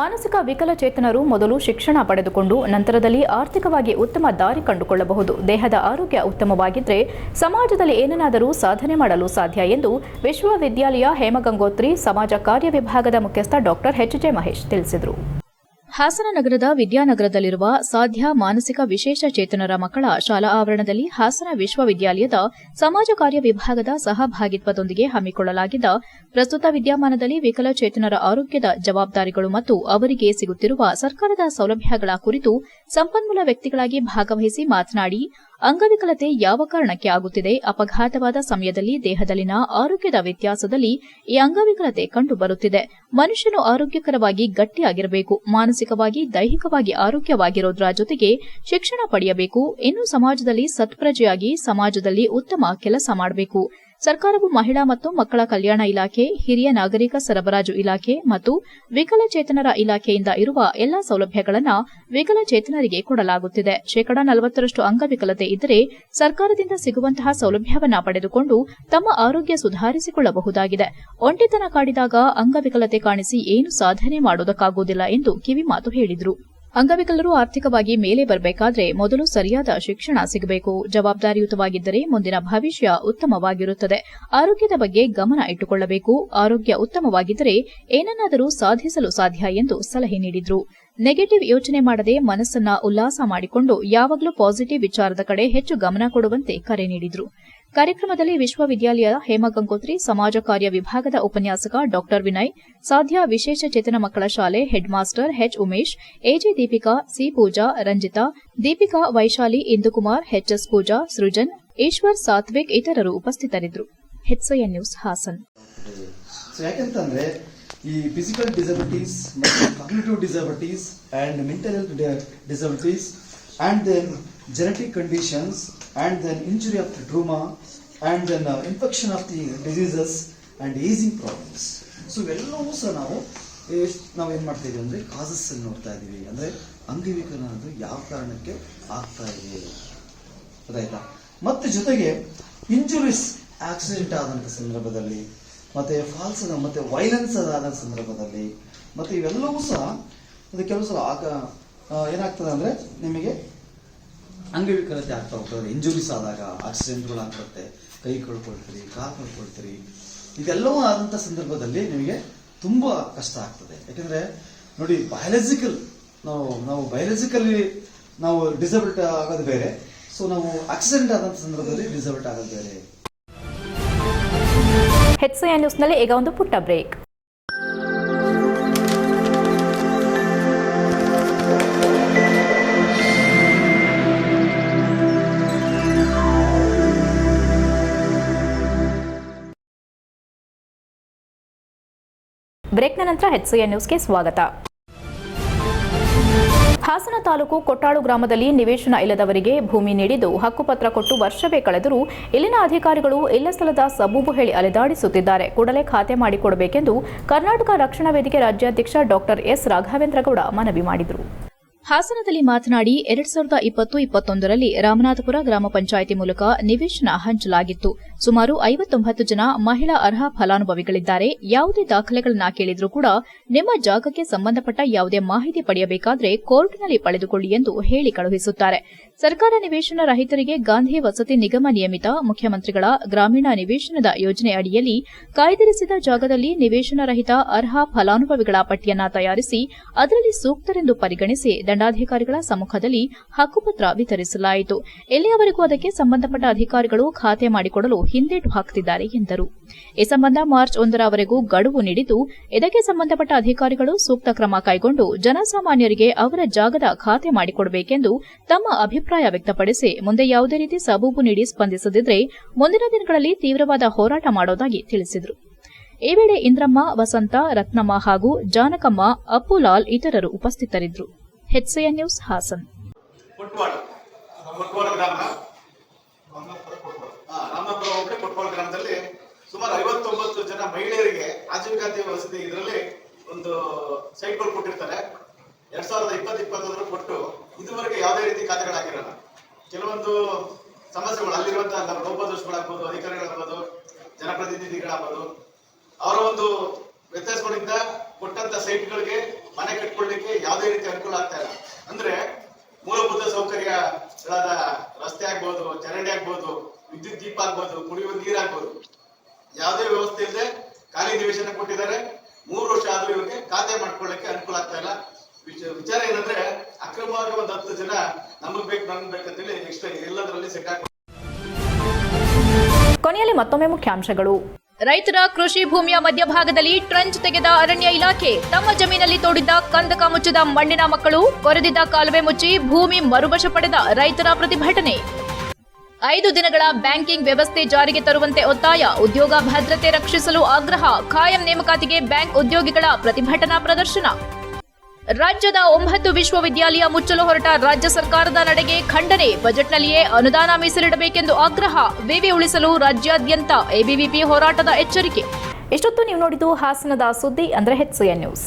ಮಾನಸಿಕ ವಿಕಲಚೇತನರು ಮೊದಲು ಶಿಕ್ಷಣ ಪಡೆದುಕೊಂಡು ನಂತರದಲ್ಲಿ ಆರ್ಥಿಕವಾಗಿ ಉತ್ತಮ ದಾರಿ ಕಂಡುಕೊಳ್ಳಬಹುದು. ದೇಹದ ಆರೋಗ್ಯ ಉತ್ತಮವಾಗಿದ್ದರೆ ಸಮಾಜದಲ್ಲಿ ಏನನ್ನಾದರೂ ಸಾಧನೆ ಮಾಡಲು ಸಾಧ್ಯ ಎಂದು ವಿಶ್ವವಿದ್ಯಾಲಯ ಹೇಮಗಂಗೋತ್ರಿ ಸಮಾಜ ಕಾರ್ಯ ವಿಭಾಗದ ಮುಖ್ಯಸ್ಥ ಡಾಕ್ಟರ್ ಎಚ್.ಜೆ. ಮಹೇಶ್ ತಿಳಿಸಿದರು. ಹಾಸನ ನಗರದ ವಿದ್ಯಾನಗರದಲ್ಲಿರುವ ಸಾಧ್ಯ ಮಾನಸಿಕ ವಿಶೇಷ ಚೇತನರ ಮಕ್ಕಳ ಶಾಲಾ ಆವರಣದಲ್ಲಿ ಹಾಸನ ವಿಶ್ವವಿದ್ಯಾಲಯದ ಸಮಾಜ ಕಾರ್ಯ ವಿಭಾಗದ ಸಹಭಾಗಿತ್ವದೊಂದಿಗೆ ಹಮ್ಮಿಕೊಳ್ಳಲಾಗಿದ್ದ ಪ್ರಸ್ತುತ ವಿದ್ಯಮಾನದಲ್ಲಿ ವಿಕಲಚೇತನರ ಆರೋಗ್ಯದ ಜವಾಬ್ದಾರಿಗಳು ಮತ್ತು ಅವರಿಗೆ ಸಿಗುತ್ತಿರುವ ಸರ್ಕಾರದ ಸೌಲಭ್ಯಗಳ ಕುರಿತು ಸಂಪನ್ಮೂಲ ವ್ಯಕ್ತಿಗಳಾಗಿ ಭಾಗವಹಿಸಿ ಮಾತನಾಡಿ, ಅಂಗವಿಕಲತೆ ಯಾವ ಕಾರಣಕ್ಕೆ ಆಗುತ್ತಿದೆ, ಅಪಘಾತವಾದ ಸಮಯದಲ್ಲಿ ದೇಹದಲ್ಲಿನ ಆರೋಗ್ಯದ ವ್ಯತ್ಯಾಸದಲ್ಲಿ ಈ ಅಂಗವಿಕಲತೆ ಕಂಡುಬರುತ್ತಿದೆ. ಮನುಷ್ಯನು ಆರೋಗ್ಯಕರವಾಗಿ ಗಟ್ಟಿಯಾಗಿರಬೇಕು, ಮಾನಸಿಕವಾಗಿ ದೈಹಿಕವಾಗಿ ಆರೋಗ್ಯವಾಗಿರೋದ್ರ ಜೊತೆಗೆ ಶಿಕ್ಷಣ ಪಡೆಯಬೇಕು. ಇನ್ನು ಸಮಾಜದಲ್ಲಿ ಸತ್ಪ್ರಜೆಯಾಗಿ ಸಮಾಜದಲ್ಲಿ ಉತ್ತಮ ಕೆಲಸ ಮಾಡಬೇಕು. ಸರ್ಕಾರವು ಮಹಿಳಾ ಮತ್ತು ಮಕ್ಕಳ ಕಲ್ಯಾಣ ಇಲಾಖೆ, ಹಿರಿಯ ನಾಗರಿಕ ಸರಬರಾಜು ಇಲಾಖೆ ಮತ್ತು ವಿಕಲಚೇತನರ ಇಲಾಖೆಯಿಂದ ಇರುವ ಎಲ್ಲಾ ಸೌಲಭ್ಯಗಳನ್ನು ವಿಕಲಚೇತನರಿಗೆ ಕೊಡಲಾಗುತ್ತಿದೆ. 40% ಅಂಗವಿಕಲತೆ ಇದ್ದರೆ ಸರ್ಕಾರದಿಂದ ಸಿಗುವಂತಹ ಸೌಲಭ್ಯವನ್ನು ಪಡೆದುಕೊಂಡು ತಮ್ಮ ಆರೋಗ್ಯ ಸುಧಾರಿಸಿಕೊಳ್ಳಬಹುದಾಗಿದೆ. ಒಂಟಿತನ ಕಾಡಿದಾಗ ಅಂಗವಿಕಲತೆ ಕಾಣಿಸಿ ಏನು ಸಾಧನೆ ಮಾಡುವುದಕ್ಕಾಗುವುದಿಲ್ಲ ಎಂದು ಕಿವಿಮಾತು ಹೇಳಿದರು. ಅಂಗವಿಕಲರು ಆರ್ಥಿಕವಾಗಿ ಮೇಲೆ ಬರಬೇಕಾದ್ರೆ ಮೊದಲು ಸರಿಯಾದ ಶಿಕ್ಷಣ ಸಿಗಬೇಕು. ಜವಾಬ್ದಾರಿಯುತವಾಗಿದ್ದರೆ ಮುಂದಿನ ಭವಿಷ್ಯ ಉತ್ತಮವಾಗಿರುತ್ತದೆ. ಆರೋಗ್ಯದ ಬಗ್ಗೆ ಗಮನ ಇಟ್ಟುಕೊಳ್ಳಬೇಕು. ಆರೋಗ್ಯ ಉತ್ತಮವಾಗಿದ್ದರೆ ಏನನ್ನಾದರೂ ಸಾಧಿಸಲು ಸಾಧ್ಯ ಎಂದು ಸಲಹೆ ನೀಡಿದರು. ನೆಗೆಟಿವ್ ಯೋಚನೆ ಮಾಡದೆ ಮನಸ್ಸನ್ನ ಉಲ್ಲಾಸ ಮಾಡಿಕೊಂಡು ಯಾವಾಗಲೂ ಪಾಸಿಟಿವ್ ವಿಚಾರದ ಕಡೆ ಹೆಚ್ಚು ಗಮನ ಕೊಡುವಂತೆ ಕರೆ ನೀಡಿದರು. ಕಾರ್ಯಕ್ರಮದಲ್ಲಿ ವಿಶ್ವವಿದ್ಯಾಲಯ ಹೇಮಗಂಗೋತ್ರಿ ಸಮಾಜ ಕಾರ್ಯ ವಿಭಾಗದ ಉಪನ್ಯಾಸಕ ಡಾ ವಿನಯ್, ಸಾಧ್ಯ ವಿಶೇಷ ಚೇತನ ಮಕ್ಕಳ ಶಾಲೆ head master H. Umesh, A J Deepika, C. Pooja, Ranjitha, Deepika, Vaishali, Indukumar, H S Pooja, Srujan, Eshwar, Satvik ಇತರರು ಉಪಸ್ಥಿತರಿದ್ದರು. HCN news Hassan. ಯಾಕೆಂತಂದ್ರೆ ಈ ಫಿಸಿಕಲ್ ಡಿಸಬಿಲಿಟೀಸ್ ಮತ್ತು cognitive disabilities and mental health disabilities and then genetic conditions and then injury of the trauma and then infection of the diseases and aging problems. So ಇವೆಲ್ಲವೂ ಸಹ ನಾವು ಏನು ಮಾಡ್ತಾ ಇದೀವಿ ಅಂದರೆ ಕಾಸಸ್ ಅನ್ನು ನೋಡ್ತಾ ಇದೀವಿ. ಅಂದರೆ ಅಂಗವಿಕಲ ಅನ್ನೋದು ಯಾವ ಕಾರಣಕ್ಕೆ ಆಗ್ತಾ ಇದೆ ಗೊತ್ತಾಯ್ತಾ. ಮತ್ತು ಜೊತೆಗೆ ಇಂಜುರೀಸ್, ಆಕ್ಸಿಡೆಂಟ್ ಆದಂಥ ಸಂದರ್ಭದಲ್ಲಿ ಮತ್ತು ಫಾಲ್ಸ್ ಮತ್ತು ವೈಲೆನ್ಸ್ ಆದ ಸಂದರ್ಭದಲ್ಲಿ ಮತ್ತು ಇವೆಲ್ಲವೂ ಸಹ ಅದು ಕೆಲವು ಸಲ ಏನಾಗ್ತದೆ ಅಂದರೆ ನಿಮಗೆ ಅಂಗವಿಕಲತೆ ಆಗ್ತಾ ಹೋಗ್ತದೆ. ಇಂಜುರೀಸ್ ಆದಾಗ ಆಕ್ಸಿಡೆಂಟ್ಗಳು ಆಗ್ತದೆ, ಕೈ ಕಳ್ಕೊಳ್ತೀರಿ, ಕಾಲು ಕಳ್ಕೊಳ್ತೀರಿ. ಇದೆಲ್ಲವೂ ಆದಂಥ ಸಂದರ್ಭದಲ್ಲಿ ನಿಮಗೆ ತುಂಬ ಕಷ್ಟ ಆಗ್ತದೆ. ಯಾಕೆಂದರೆ ನೋಡಿ, ನಾವು ಬಯಾಲಜಿಕಲಿ ನಾವು ಡಿಸಬಿಲಿಟಿ ಆಗೋದು ಬೇರೆ. ಸೊ ನಾವು ಆಕ್ಸಿಡೆಂಟ್ ಆದಂಥ ಸಂದರ್ಭದಲ್ಲಿ ಡಿಸಬಿಲಿಟಿ ಆಗೋದು ಬೇರೆ. HCN ನ್ಯೂಸ್ನಲ್ಲಿ ಈಗ ಒಂದು ಪುಟ್ಟ ಬ್ರೇಕ್. ಬ್ರೇಕ್ನ ನಂತರ HCN ನ್ಯೂಸ್ಗೆ ಸ್ವಾಗತ. ಹಾಸನ ತಾಲೂಕು ಕೊಟ್ಟಾಳು ಗ್ರಾಮದಲ್ಲಿ ನಿವೇಶನ ಇಲ್ಲದವರಿಗೆ ಭೂಮಿ ನೀಡಿದ್ದು ಹಕ್ಕುಪತ್ರ ಕೊಟ್ಟು ವರ್ಷವೇ ಕಳೆದರೂ ಇಲ್ಲಿನ ಅಧಿಕಾರಿಗಳು ಇಲ್ಲ ಸ್ಥಳದ ಸಬೂಬು ಹೇಳಿ ಅಲೆದಾಡಿಸುತ್ತಿದ್ದಾರೆ. ಕೂಡಲೇ ಖಾತೆ ಮಾಡಿಕೊಡಬೇಕೆಂದು ಕರ್ನಾಟಕ ರಕ್ಷಣಾ ವೇದಿಕೆ ರಾಜ್ಯಾಧ್ಯಕ್ಷ ಡಾ ಎಸ್ ರಾಘವೇಂದ್ರಗೌಡ ಮನವಿ ಮಾಡಿದರು. ಹಾಸನದಲ್ಲಿ ಮಾತನಾಡಿ 2020-21ರಲ್ಲಿ ರಾಮನಾಥಪುರ ಗ್ರಾಮ ಪಂಚಾಯಿತಿ ಮೂಲಕ ನಿವೇಶನ ಹಂಚಲಾಗಿತ್ತು. ಸುಮಾರು 59 ಜನ ಮಹಿಳಾ ಅರ್ಹ ಫಲಾನುಭವಿಗಳಿದ್ದಾರೆ. ಯಾವುದೇ ದಾಖಲೆಗಳನ್ನ ಕೇಳಿದ್ರೂ ಕೂಡ ನಿಮ್ಮ ಜಾಗಕ್ಕೆ ಸಂಬಂಧಪಟ್ಟ ಯಾವುದೇ ಮಾಹಿತಿ ಪಡೆಯಬೇಕಾದ್ರೆ ಕೋರ್ಟ್ನಲ್ಲಿ ಪಡೆದುಕೊಳ್ಳಿ ಎಂದು ಹೇಳಿ ಕಳುಹಿಸುತ್ತಾರೆ. ಸರ್ಕಾರ ನಿವೇಶನ ರಹಿತರಿಗೆ ಗಾಂಧಿ ವಸತಿ ನಿಗಮ ನಿಯಮಿತ ಮುಖ್ಯಮಂತ್ರಿಗಳ ಗ್ರಾಮೀಣ ನಿವೇಶನದ ಯೋಜನೆ ಅಡಿಯಲ್ಲಿ ಕಾಯ್ದಿರಿಸಿದ ಜಾಗದಲ್ಲಿ ನಿವೇಶನ ರಹಿತ ಅರ್ಹ ಫಲಾನುಭವಿಗಳ ಪಟ್ಟಿಯನ್ನ ತಯಾರಿಸಿ ಅದರಲ್ಲಿ ಸೂಕ್ತರೆಂದು ಪರಿಗಣಿಸಿ ದಂಡ ದಂಡಾಧಿಕಾರಿಗಳ ಸಮ್ಮುಖದಲ್ಲಿ ಹಕ್ಕುಪತ್ರ ವಿತರಿಸಲಾಯಿತು. ಎಲ್ಲಿಯವರೆಗೂ ಅದಕ್ಕೆ ಸಂಬಂಧಪಟ್ಟ ಅಧಿಕಾರಿಗಳು ಖಾತೆ ಮಾಡಿಕೊಡಲು ಹಿಂದೇಟು ಹಾಕುತ್ತಿದ್ದಾರೆ ಎಂದರು. ಈ ಸಂಬಂಧ ಮಾರ್ಚ್ 1ರವರೆಗೂ ಗಡುವು ನೀಡಿದ್ದು, ಇದಕ್ಕೆ ಸಂಬಂಧಪಟ್ಟ ಅಧಿಕಾರಿಗಳು ಸೂಕ್ತ ಕ್ರಮ ಕೈಗೊಂಡು ಜನಸಾಮಾನ್ಯರಿಗೆ ಅವರ ಜಾಗದ ಖಾತೆ ಮಾಡಿಕೊಡಬೇಕೆಂದು ತಮ್ಮ ಅಭಿಪ್ರಾಯ ವ್ಯಕ್ತಪಡಿಸಿ, ಮುಂದೆ ಯಾವುದೇ ರೀತಿ ಸಬೂಬು ನೀಡಿ ಸ್ಪಂದಿಸದಿದ್ದರೆ ಮುಂದಿನ ದಿನಗಳಲ್ಲಿ ತೀವ್ರವಾದ ಹೋರಾಟ ಮಾಡೋದಾಗಿ ತಿಳಿಸಿದರು. ಈ ವೇಳೆ ಇಂದ್ರಮ್ಮ, ವಸಂತ, ರತ್ನಮ್ಮ ಹಾಗೂ ಜಾನಕಮ್ಮ, ಅಪ್ಪುಲಾಲ್ ಇತರರು ಉಪಸ್ಥಿತರಿದ್ದರು. HCN news Hassan. ರಾಮಪುರ ಹೋಬಳಿ ಕೊಟ್ವಾಳ ಗ್ರಾಮದಲ್ಲಿ ಸುಮಾರು 59 ಜನ ಮಹಿಳೆಯರಿಗೆ ಆಜೀವಿಕಾತಿ ವಸತಿ ಇದರಲ್ಲಿ ಒಂದು ಸೈಟ್ಗಳು ಕೊಟ್ಟಿರ್ತಾರೆ. 2020-21 ಕೊಟ್ಟು ಇದುವರೆಗೆ ಯಾವುದೇ ರೀತಿ ಖಾತೆಗಳಾಗಿರಲ್ಲ. ಕೆಲವೊಂದು ಸಮಸ್ಯೆಗಳು ಅಲ್ಲಿರುವಂತಹ ಲೋಪದೋಷಗಳಾಗ್ಬೋದು, ಅಧಿಕಾರಿಗಳಾಗ್ಬೋದು, ಜನಪ್ರತಿನಿಧಿಗಳಾಗ್ಬೋದು, ಅವರ ಒಂದು ವ್ಯತ್ಯಾಸಗಳಿಂದ ಕೊಟ್ಟಂತ ಸೈಟ್ಗಳಿಗೆ ಮನೆ ಕಟ್ಕೊಳ್ಳಿಕ್ಕೆ ಯಾವುದೇ ರೀತಿ ಅನುಕೂಲ ಆಗ್ತಾ ಇಲ್ಲ. ಅಂದ್ರೆ ಮೂಲಭೂತ ಸೌಕರ್ಯಗಳಾದ ರಸ್ತೆ ಆಗ್ಬೋದು, ಚರಂಡಿ ಆಗ್ಬೋದು, ವಿದ್ಯುತ್ ದೀಪ ಆಗ್ಬೋದು, ಕುಡಿಯುವ ನೀರಾಗ್ಬೋದು, ಯಾವುದೇ ವ್ಯವಸ್ಥೆ ಇಲ್ಲದೆ ಖಾಲಿ ನಿವೇಶನ ಕೊಟ್ಟಿದ್ದಾರೆ. 3 ವರ್ಷ ಆದ್ರೂ ಇವರಿಗೆ ಖಾತೆ ಮಾಡ್ಕೊಳ್ಳಿಕ್ಕೆ ಅನುಕೂಲ ಆಗ್ತಾ ಇಲ್ಲ. ವಿಚಾರ ಏನಂದ್ರೆ ಅಕ್ರಮವಾಗಿ ಒಂದು 10 ಜನ ನಮಗ್ ಬೇಕಂತೇಳಿ ಎಕ್ಸ್ಟ್ರಾ ಎಲ್ಲದರಲ್ಲಿ ಸೆಟ್ ಆಗ್ತಾರೆ. ಕೊನೆಯಲ್ಲಿ ಮತ್ತೊಮ್ಮೆ ಮುಖ್ಯಾಂಶಗಳು. ರೈತರ ಕೃಷಿ ಭೂಮಿಯ ಮಧ್ಯಭಾಗದಲ್ಲಿ ಟ್ರಂಚ್ ತೆಗೆದ ಅರಣ್ಯ ಇಲಾಖೆ. ತಮ್ಮ ಜಮೀನಲ್ಲಿ ತೋಡಿದ್ದ ಕಂದಕ ಮುಚ್ಚಿದ ಮಣ್ಣಿನ ಮಕ್ಕಳು, ಕೊರೆದಿದ್ದ ಕಾಲುವೆ ಮುಚ್ಚಿ ಭೂಮಿ ಮರುವಶ ಪಡೆದ ರೈತರ ಪ್ರತಿಭಟನೆ. 5 ದಿನಗಳ ಬ್ಯಾಂಕಿಂಗ್ ವ್ಯವಸ್ಥೆ ಜಾರಿಗೆ ತರುವಂತೆ ಒತ್ತಾಯ. ಉದ್ಯೋಗ ಭದ್ರತೆ ರಕ್ಷಿಸಲು ಆಗ್ರಹ. ಖಾಯಂ ನೇಮಕಾತಿಗೆ ಬ್ಯಾಂಕ್ ಉದ್ಯೋಗಿಗಳ ಪ್ರತಿಭಟನಾ ಪ್ರದರ್ಶನ. ರಾಜ್ಯದ 9 ವಿಶ್ವವಿದ್ಯಾಲಯ ಮುಚ್ಚಲು ಹೊರಟ ರಾಜ್ಯ ಸರ್ಕಾರದ ನಡೆಗೆ ಖಂಡನೆ. ಬಜೆಟ್ನಲ್ಲಿಯೇ ಅನುದಾನ ಮೀಸಲಿಡಬೇಕೆಂದು ಆಗ್ರಹ. ವಿವಿ ಉಳಿಸಲು ರಾಜ್ಯಾದ್ಯಂತ ಎಬಿವಿಪಿ ಹೋರಾಟದ ಎಚ್ಚರಿಕೆ. ಇಷ್ಟೊತ್ತು ನೀವು ನೋಡಿದ್ದು ಹಾಸನದ ಸುದ್ದಿ ಅಂದ್ರೆ HCN ನ್ಯೂಸ್.